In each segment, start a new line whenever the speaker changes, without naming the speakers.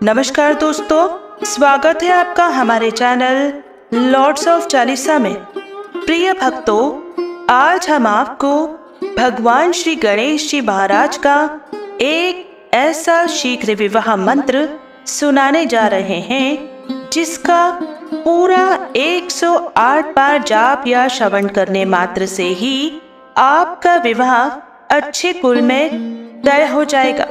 नमस्कार दोस्तों, स्वागत है आपका हमारे चैनल लॉर्ड्स ऑफ चालीसा में। प्रिय भक्तों, आज हम आपको भगवान श्री गणेश जी महाराज का एक ऐसा शीघ्र विवाह मंत्र सुनाने जा रहे हैं जिसका पूरा 108 बार जाप या श्रवण करने मात्र से ही आपका विवाह अच्छे कुल में तय हो जाएगा।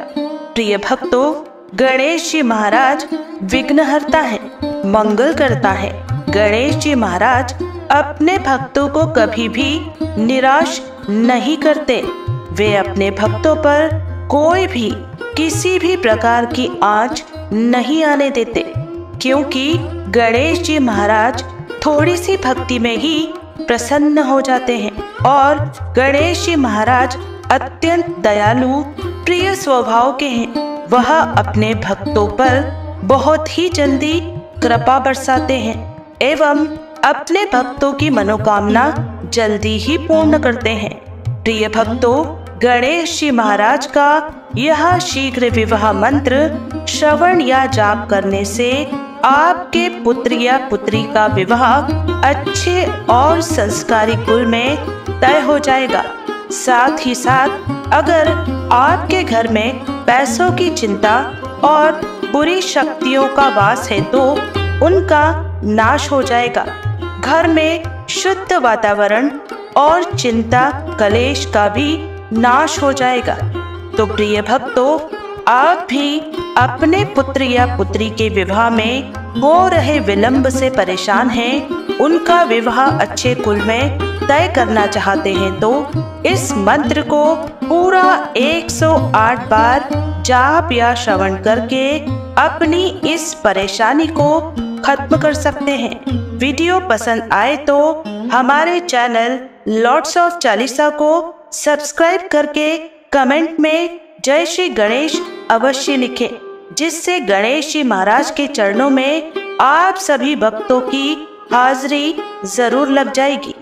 प्रिय भक्तों, गणेश जी महाराज विघ्नहर्ता है, मंगल करता है। गणेश जी महाराज अपने भक्तों को कभी भी निराश नहीं करते। वे अपने भक्तों पर कोई भी किसी भी प्रकार की आँच नहीं आने देते, क्योंकि गणेश जी महाराज थोड़ी सी भक्ति में ही प्रसन्न हो जाते हैं। और गणेश जी महाराज अत्यंत दयालु प्रिय स्वभाव के हैं। वह अपने भक्तों पर बहुत ही जल्दी कृपा बरसाते हैं एवं अपने भक्तों की मनोकामना जल्दी ही पूर्ण करते हैं। प्रिय भक्तों, गणेश जी महाराज का यह शीघ्र विवाह मंत्र श्रवण या जाप करने से आपके पुत्र या पुत्री का विवाह अच्छे और संस्कारी कुल में तय हो जाएगा। साथ ही साथ अगर आपके घर में पैसों की चिंता और बुरी शक्तियों का वास है तो उनका नाश हो जाएगा। घर में शुद्ध वातावरण और चिंता कलेश का भी नाश हो जाएगा। तो प्रिय भक्तों, आप भी अपने पुत्र या पुत्री के विवाह में हो रहे विलंब से परेशान हैं, उनका विवाह अच्छे कुल में तय करना चाहते हैं तो इस मंत्र को पूरा 108 बार जाप या श्रवण करके अपनी इस परेशानी को खत्म कर सकते हैं। वीडियो पसंद आए तो हमारे चैनल लॉर्ड्स ऑफ चालीसा को सब्सक्राइब करके कमेंट में जय श्री गणेश अवश्य लिखें, जिससे गणेश जी महाराज के चरणों में आप सभी भक्तों की हाजिरी जरूर लग जाएगी।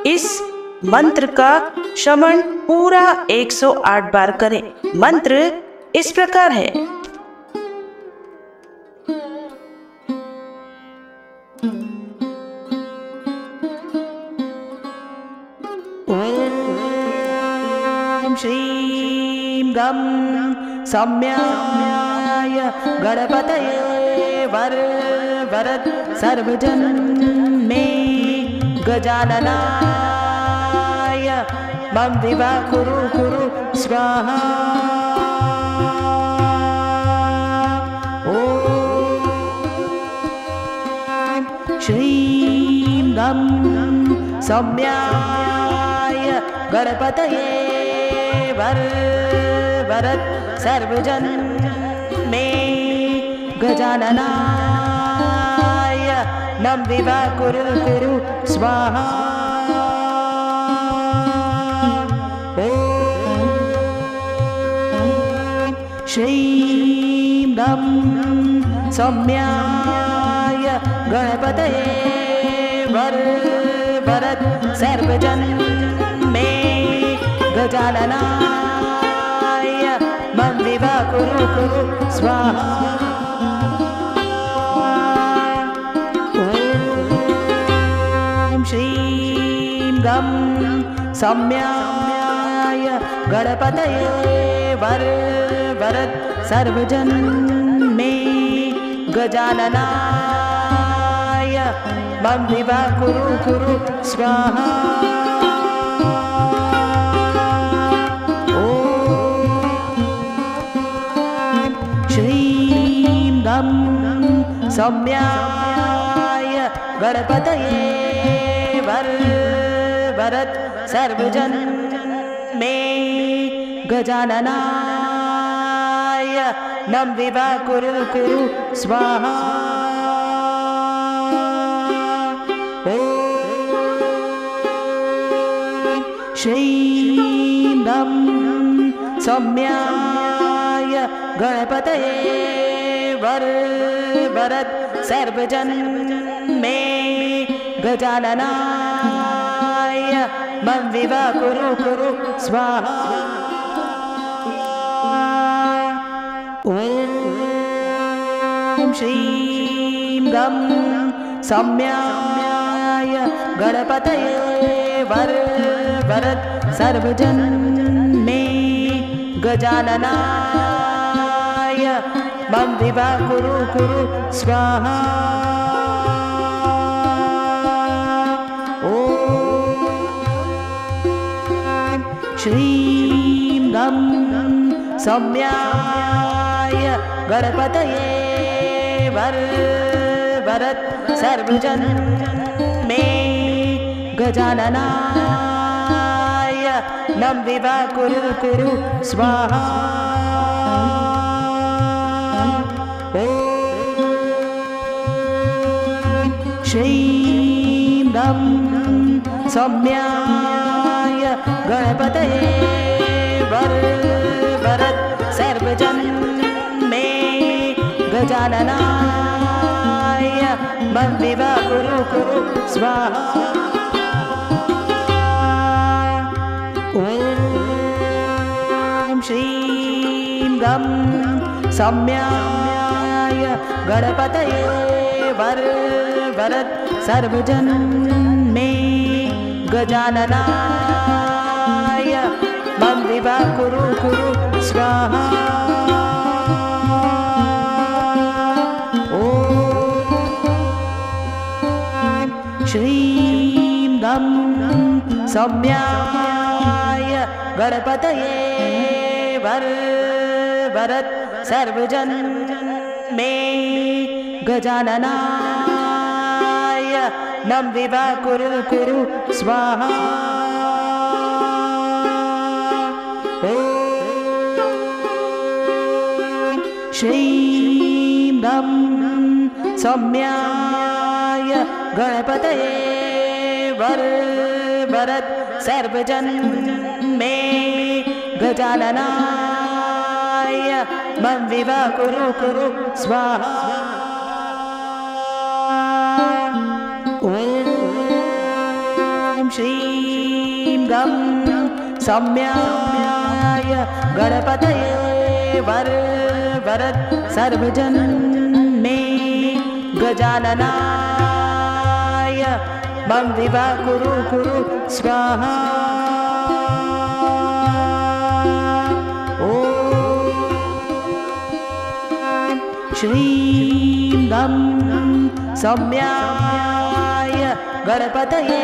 इस मंत्र का श्रवण पूरा 108 बार करें। मंत्र इस प्रकार है। ओम श्रीं गं सौम्याय गणपतये वरद सर्वजन मे गजाननाय मम विवा कुरु स्वाहा। ओम श्रीं गं सौम्याय गणपतये वरद सर्वजन मे गजाननाय नम विवा कुरु स्वाहा। ओम श्रीं गं सौम्याय गणपतये वरद सर्वजन मे गजाननाय मम विवा कुरु स्वाहा। ओम श्रीं गं सौम्याय गणपतये वरद सर्वजन मे गजाननाय मम विवा कुरु स्वाहा। गं सौम्याय गणपतये वरद सर्वजन मे गजाननाय नम विवा कुरु स्वाहा। ओम श्रीं गं सौम्याय गणपतये वरद सर्वजन मे गजाननाय मम विवा कुरु स्वाहा। ओम गं सौम्याय गणपतये वरद सर्वजन मे गजाननाय मम विवाह कुरु स्वाहा। श्रीं गं सौम्याय गणपतये वरद सर्वजन मे गजाननाय मम विवाह कुरु स्वाहा। श्रीं गं सौम्याय गणपतये वरद सर्वजन मे गजाननाय मम विवाह कुरु स्वाहा। ॐ श्रीं गं सौम्याय गणपतये वरद सर्वजन मे गजाननाय मम विवाह कुरु स्वाहा। श्रीं गं सौम्याय गणपतये वरद सर्वजन मे गजाननाय मम विवाह कुरु स्वाहा। श्रीं गं सौम्याय गणपतये वरद सर्वजन मे गजाननाय मम विवाह कुरु स्वाहा। ॐ श्रीं गं सौम्याय गणपतये वरद सर्वजन मे गजाननाय मम विवाह कुरु स्वाहा। श्रीं गं सौम्याय गणपतये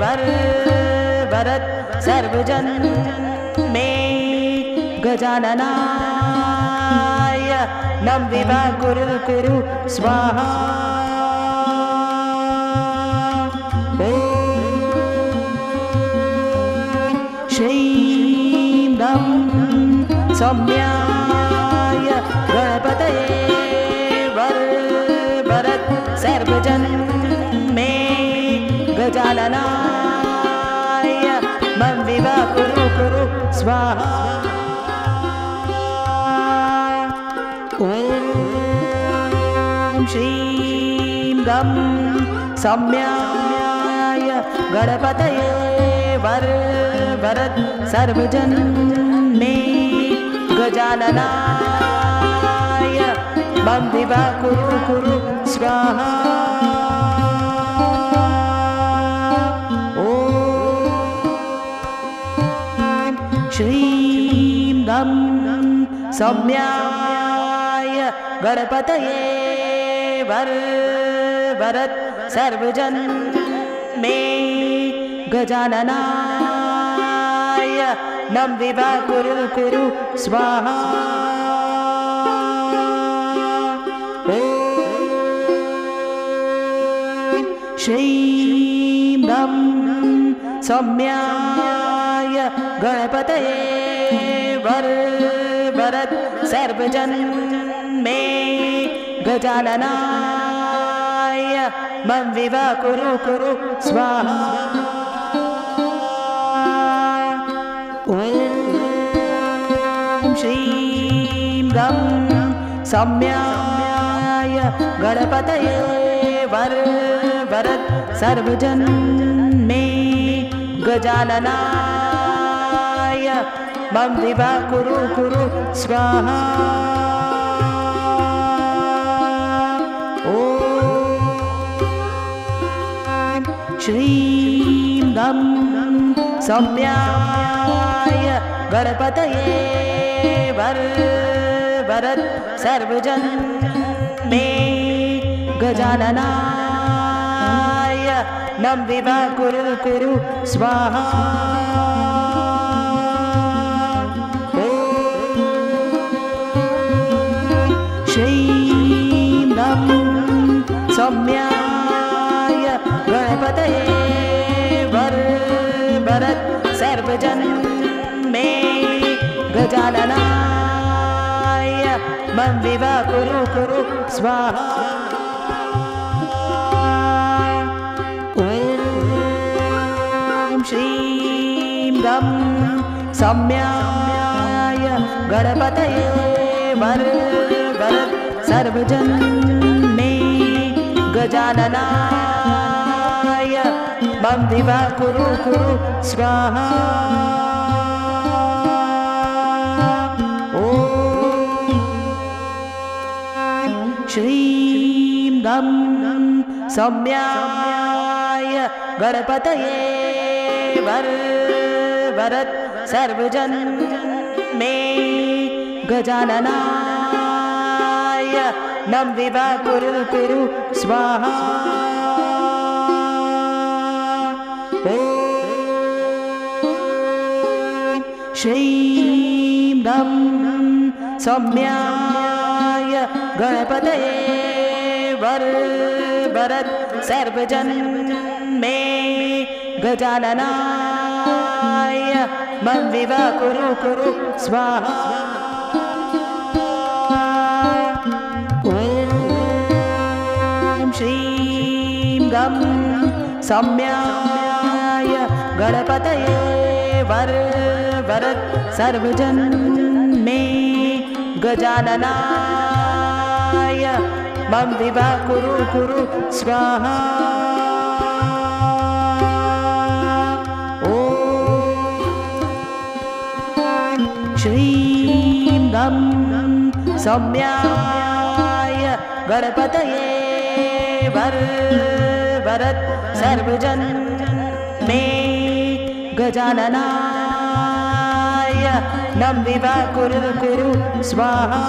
वरद सर्वजन मे गजाननाय मम विवाह कुरु स्वाहा। श्रीं गं सौम्याय गणपतये वरद सर्वजन मे गजाननाय मम विवाह कुरु स्वाहा। ॐ श्रीं गं सौम्याय गणपतये वरद सर्वजन मे गजाननाय मम विवाह कुरु स्वाहा। श्रीं गं सौम्याय गणपतये वरद सर्वजन मे गजाननाय मम विवाह कुरु स्वाहा। श्रीं गं सौम्याय गणपतये वरद सर्वजन मे गजाननाय मम विवाह कुरु स्वाहा। ॐ श्रीं गं सौम्याय गणपतये वरद सर्वजन मे गजाननाय मम विवाह कुरु स्वाहा। ॐ श्रीं गं सौम्याय गणपतये वरद सर्वजन मे गजाननाय नम विवा कुरु स्वाहा। श्रीं गं सौम्याय गणपतये वरद सर्वजन मे गजाननाय मम विवा कुरु स्वाहा। ॐ श्रीं गं सौम्याय गणपतये वरद सर्वजन मे गजाननाय मम विवा कुरु स्वाहा। श्रीं गं सौम्याय गणपतये वरद सर्वजन मे गजाननाय नम विवा कुरु स्वाहा। श्रीं गं सौम्याय गणपतये वरद सर्वजन मे गजाननाय मम विवा कुरु स्वाहा। ॐ श्रीं गं सौम्याय गणपतये वरद सर्वजन मे गजाननाय मम विवा कुरु स्वाहा। ॐ श्रीं गं सौम्याय गणपतये वरद सर्वजन मे गजाननाय नम विवा कुरु स्वाहा।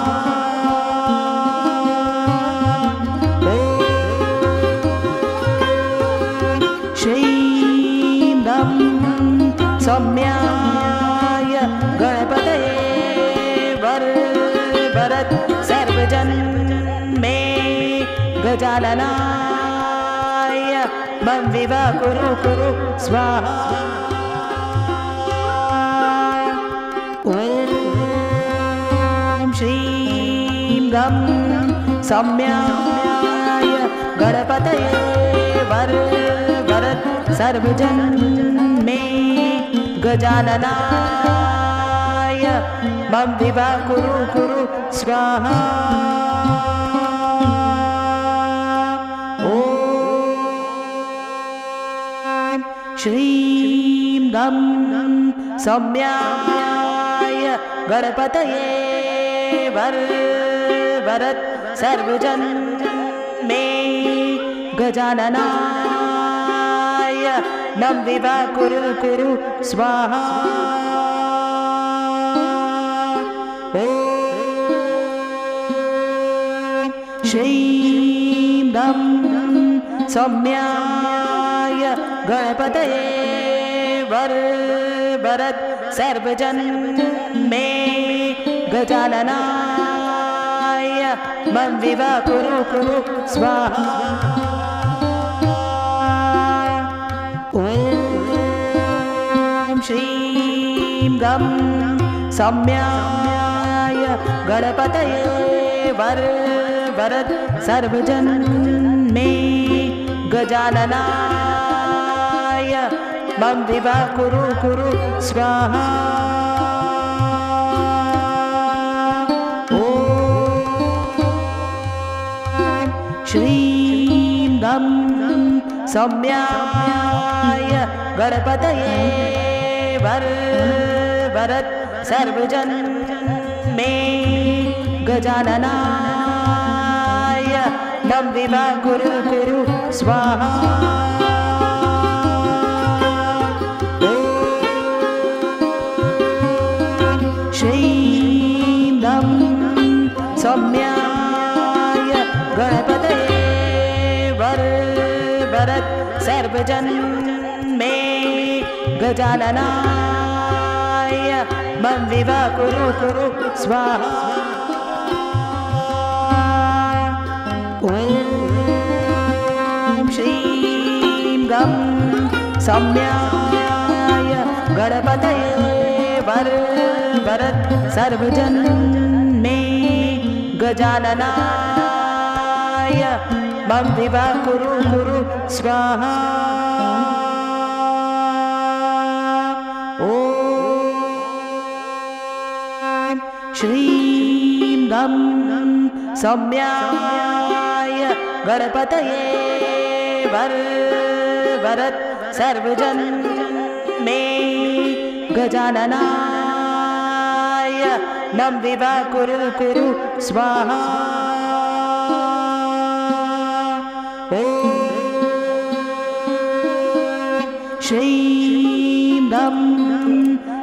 श्रीं गं सौम्याय गणपतये वरद सर्वजन मे गजाननाय मम विवा कुरु स्वाहा। ॐ श्रीं गं सौम्याय गणपतये वरद सर्वजन मे गजाननाय मम विवा कुरु स्वाहा। ॐ श्रीं गं सौम्याय गणपतये वरद सर्वजन मे गजाननाय नम विवा कुरु स्वाहा। ॐ श्रीं गं सौम्याय गणपतये वरद सर्वजन मे गजाननाय मम विवा कुरु स्वाहा। ॐ श्रीं गं सौम्याय गणपतये वरद सर्वजन मे गजाननाय मम विवा कुरु स्वाहा। ॐ श्रीं गं सौम्याय गणपतये वरद सर्वजन मे गजाननाय नम विवा कुरु स्वाहा। सौम्याय गणपतये वरद सर्वजन्मे गजाननाय मम विवा कुरु स्वाहा। ॐ श्रीं गं सौम्याय गणपतये वरद सर्वजन्मे गजाननाय मम विवा कुरु स्वाहा। ॐ श्रीं गं सौम्याय गणपतये वरद सर्वजन्मे गजाननाय मम विवा कुरु स्वाहा। ॐ श्रीं गं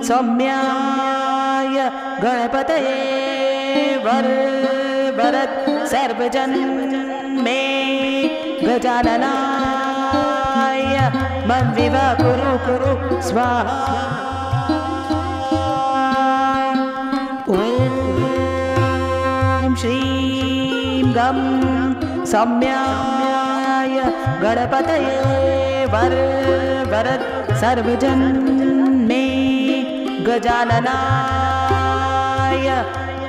सौम्याय गणपतये वरद सर्वजन्मे गजाननाय मम विवा कुरु स्वाहा। ॐ श्रीं गं सौम्याय गणपतये वरद सर्वजन्मे गजाननाय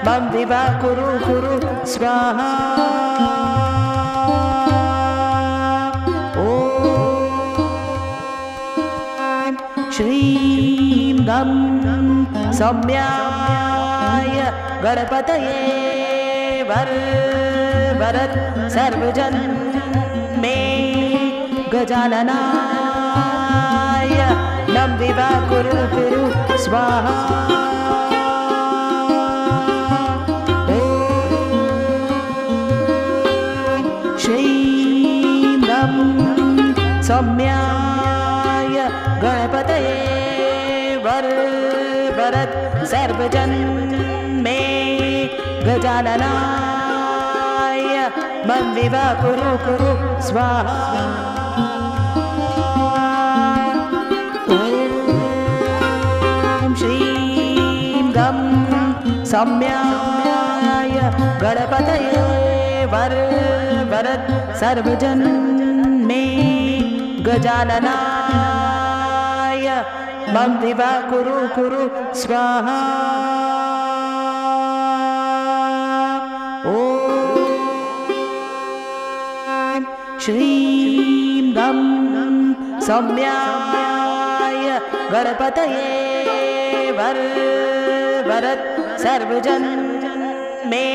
मम विवा कुरु स्वाहा। ॐ श्रीं गं सौम्याय गणपतये वरद सर्वजन्मे गजाननाय मम विवा कुरु स्वाहा। श्रीं गं सौम्याय गणपतये वरद सर्वजन्मे गजाननाय मम विवा कुरु स्वाहा। ॐ श्रीं गं सौम्याय गणपतये वरद सर्वजन्मे गजाननाय मम विवा कुरु स्वाहा। ॐ श्रीं गं सौम्याय गणपतये वरद सर्वजन्मे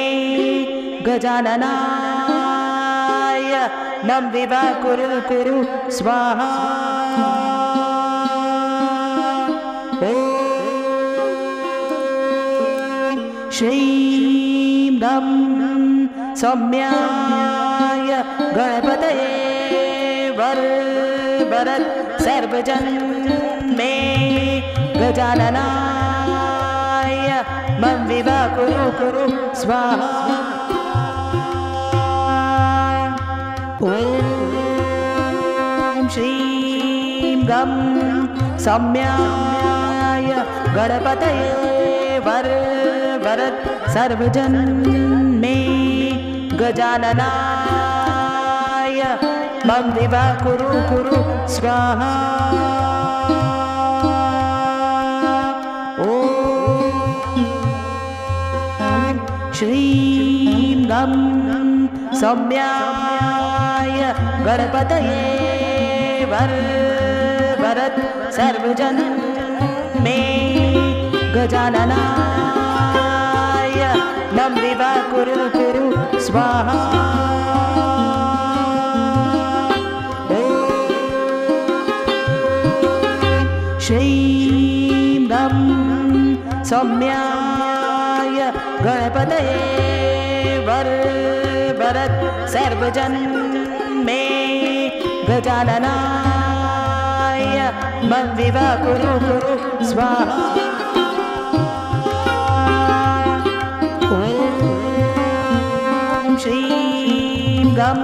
गजाननाय मम विवा कुरु स्वाहा। ॐ श्रीं गं सौम्याय गणपतये वरद सर्वजन्मे गजाननाय मम विवा कुरु स्वाहा। ॐ श्रीं गं सौम्याय गणपतये वरद सर्वजन्मे गजाननाय मम विवा कुरु स्वाहा। ॐ श्रीं गं सौम्याय गणपतये वरद सर्वजन्मे गजाननाय मम विवा कुरु स्वाहा। ॐ श्रीं गं सौम्याय गणपतये वरद सर्वजन्मे गजाननाय मम विवा कुरु स्वाहा। ॐ गं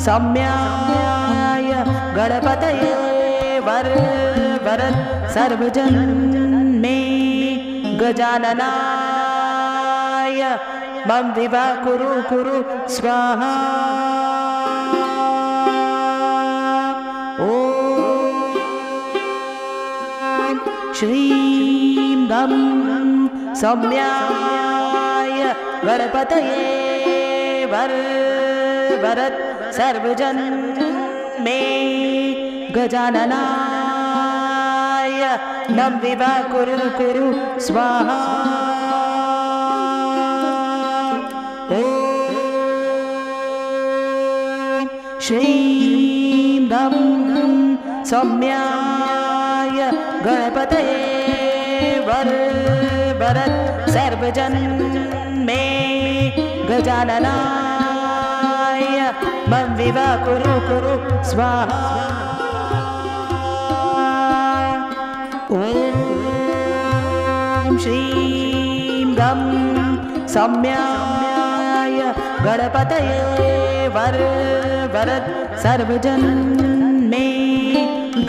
सौम्याय गणपतये वरद सर्वजन्मे गजाननाय मम विवा कुरु स्वाहा। श्रीं गं सौम्याय गणपतये वरद सर्वजन्मे गजाननाय मम विवा कुरु स्वाहा। श्रीं गं सौम्याय गणपतये वरद सर्वजन्मे गजाननाय मम विवा कुरु स्वाहा। ॐ श्रीं गं सौम्याय गणपतये वरद सर्वजन्मे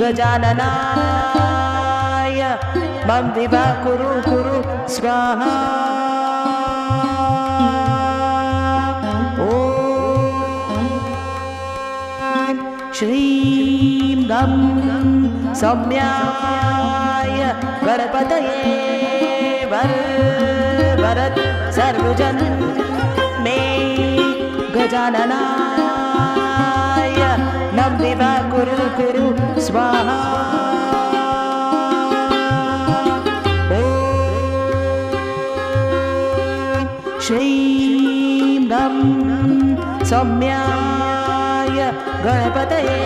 गजाननाय मम विवा कुरु स्वाहा। ॐ श्रीं गं सौम्याय गणपतये वरद सर्वजन्मे गजाननाय मम विवा कुरु स्वाहा। श्रीं गं सौम्याय गणपतये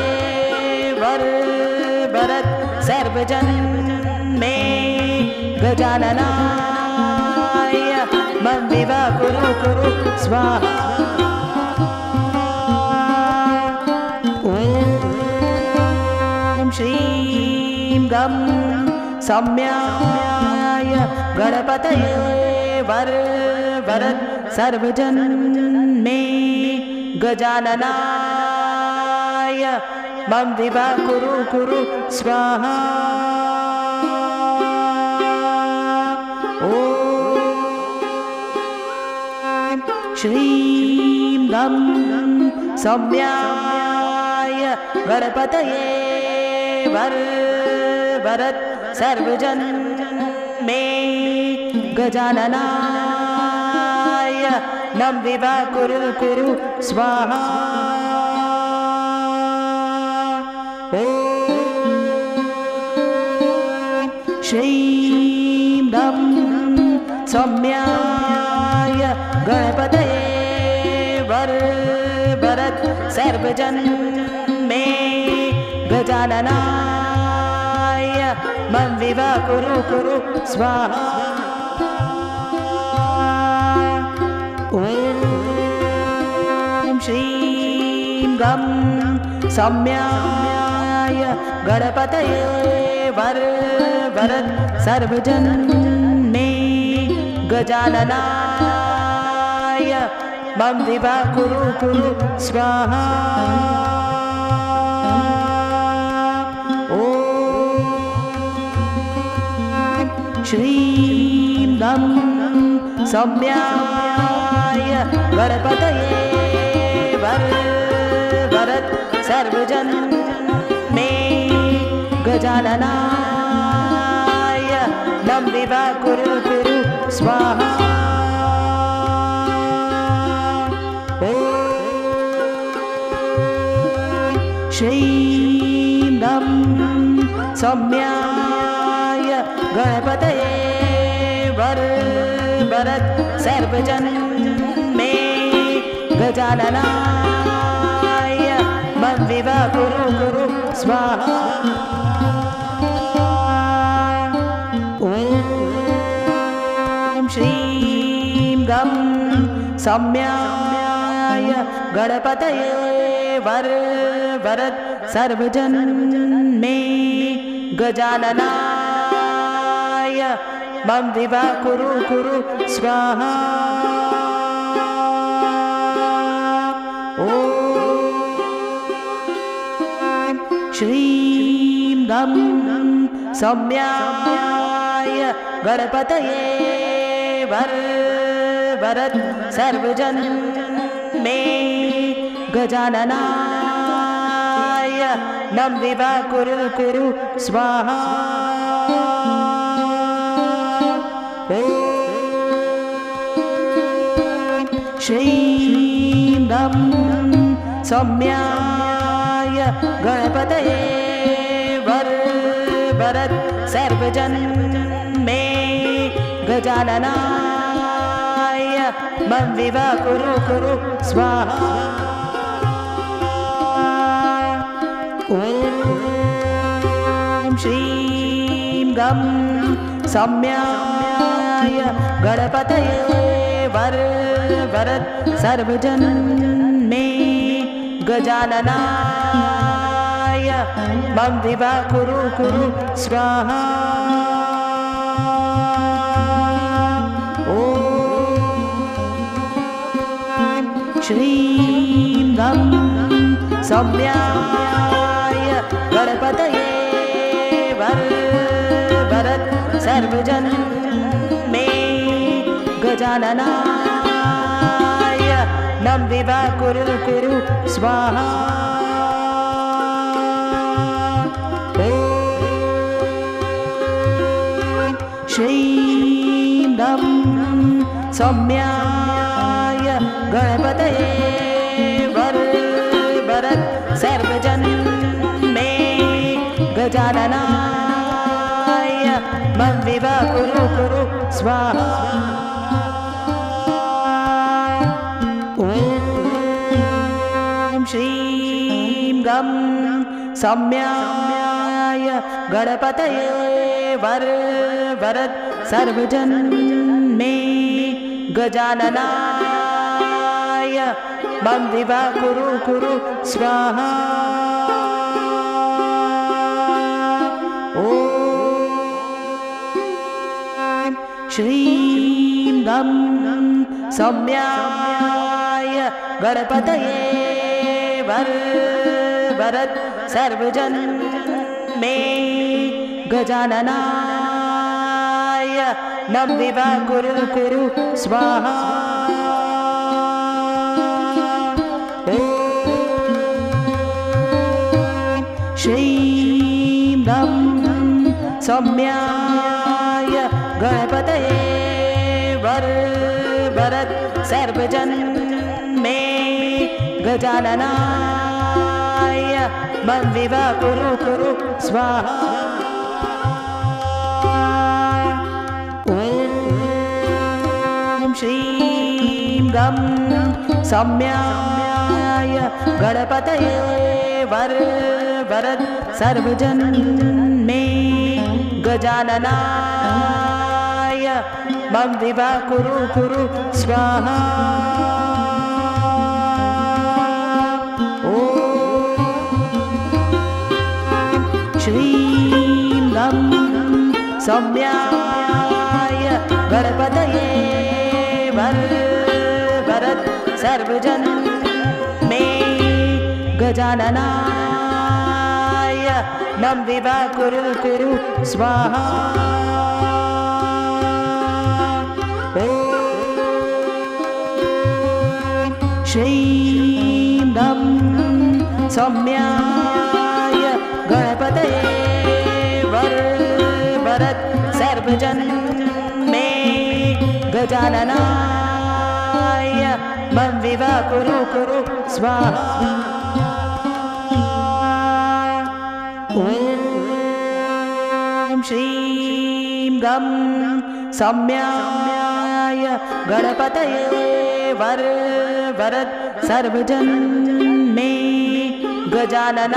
वरद सर्वजन्मे गजाननाय मम विवा कुरु स्वाहा। ॐ श्रीं गं सौम्याय गणपतये वरद सर्वजन्मे गजाननाय मम विवा कुरु स्वाहा। ॐ श्रीं गं सौम्याय गणपतये वरद सर्वजन्मे गजाननाय मम विवा कुरु स्वाहा। ॐ श्रीं गं सौम्याय गणपतये वरद सर्वजन्मे गजाननाय मम विवा कुरु स्वाहा। ॐ श्रीं गं सौम्याय गणपतये वरद सर्वजन्मे गजाननाय मम विवा कुरु स्वाहा। ॐ श्रीं गं सौम्याय गणपतये वरद सर्वजन्मे गजाननाय मम विवा कुरु स्वाहा। ॐ श्रीं गं सौम्याय गणपतये वरद सर्वजन्मे गजाननाय मम विवा कुरु स्वाहा। ॐ श्रीं गं सौम्याय गणपतये वरद सर्वजन्मे गजाननाय मम विवा कुरु स्वाहा। ॐ सौम्याय गणपतये वरद सर्वजन मे गजाननाय नम विवा कुरु कुरु स्वाहा श्रीं गं सौम्याय गणपतये वरद सर्वजन मे गजाननाय मम विवा कुरु कुरु स्वाहा ॐ श्रीं गं सौम्याय गणपतये वरद सर्वजन मे गजाननाय मम विवा कुरु कुरु स्वाहा ॐ श्रीं गं सौम्याय गणपतये वरद सर्वजन मे गजाननाय नम विवा कुरु कुरु स्वाहा ॐ श्रीं गं सौम्याय गणपतये वरद सर्वजन मे गजाननाय मम विवा कुरु कुरु स्वाहा ॐ श्रीं गं सौम्याय गणपतये वरद सर्वजन मे गजाननाय मम विवा कुरु कुरु स्वाहा ॐ श्रीं गं सौम्याय गणपतये वरद सर्वजन मे गजाननाय नम विवा कुरु कुरु स्वाहा ॐ श्रीं गं सौम्याय गणपतये वरद सर्वजन मे गजाननाय मम विवा कुरु कुरु स्वाहा ॐ श्रीं गं सौम्याय गणपतये वरद सर्वजन मे गजाननाय मम विवा कुरु कुरु स्वाहा ॐ श्रीं गं सौम्याय गणपतये वरद सर्वजन मे गजाननाय नम विवा कुरु कुरु स्वाहा ॐ श्रीं गं सौम्याय गणपतये वरद सर्वजन मे गजाननाय मम विवा कुरु कुरु स्वाहा ॐ श्रीं गं सौम्याय गणपतये वरद सर्वजन मे गजाननाय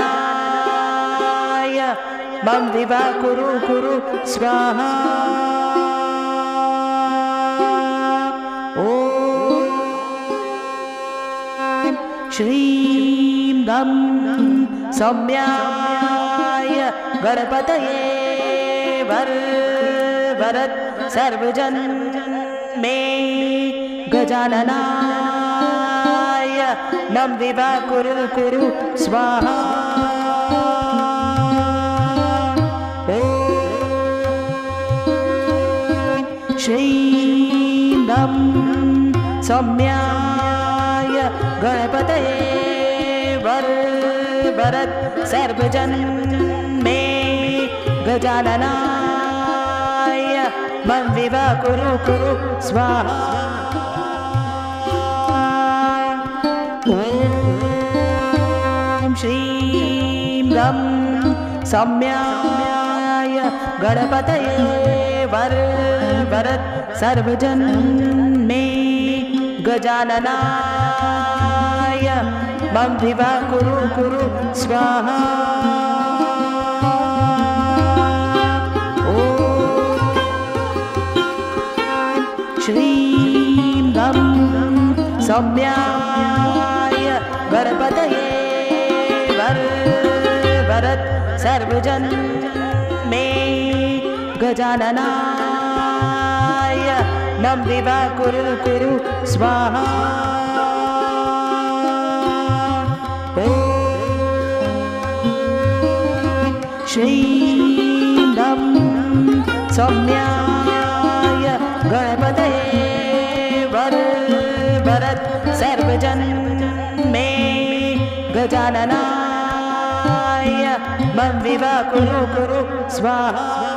मम विवा कुरु कुरु स्वाहा ॐ श्रीं गं सौम्याय गणपतये वरद सर्वजन मे गजाननाय नम विवा कुरु कुरु स्वाहा ॐ श्रीं गं सौम्याय गणपतये वरद सर्वजन्मे गजाननाय मम विवा कुरु स्वाहा। ॐ श्रीं गं सौम्याय गणपतये वरद सर्वजन्मे गजाननाय मम विवा कुरु स्वाहा। श्रीं गं सौम्याय गणपतये वरद सर्वजन्मे गजाननाय मम विवा कुरु स्वाहा। श्रीं गं सौम्याय गणपतये वरद सर्वजन्मे गजाननाय मम विवा कुरु स्वाहा।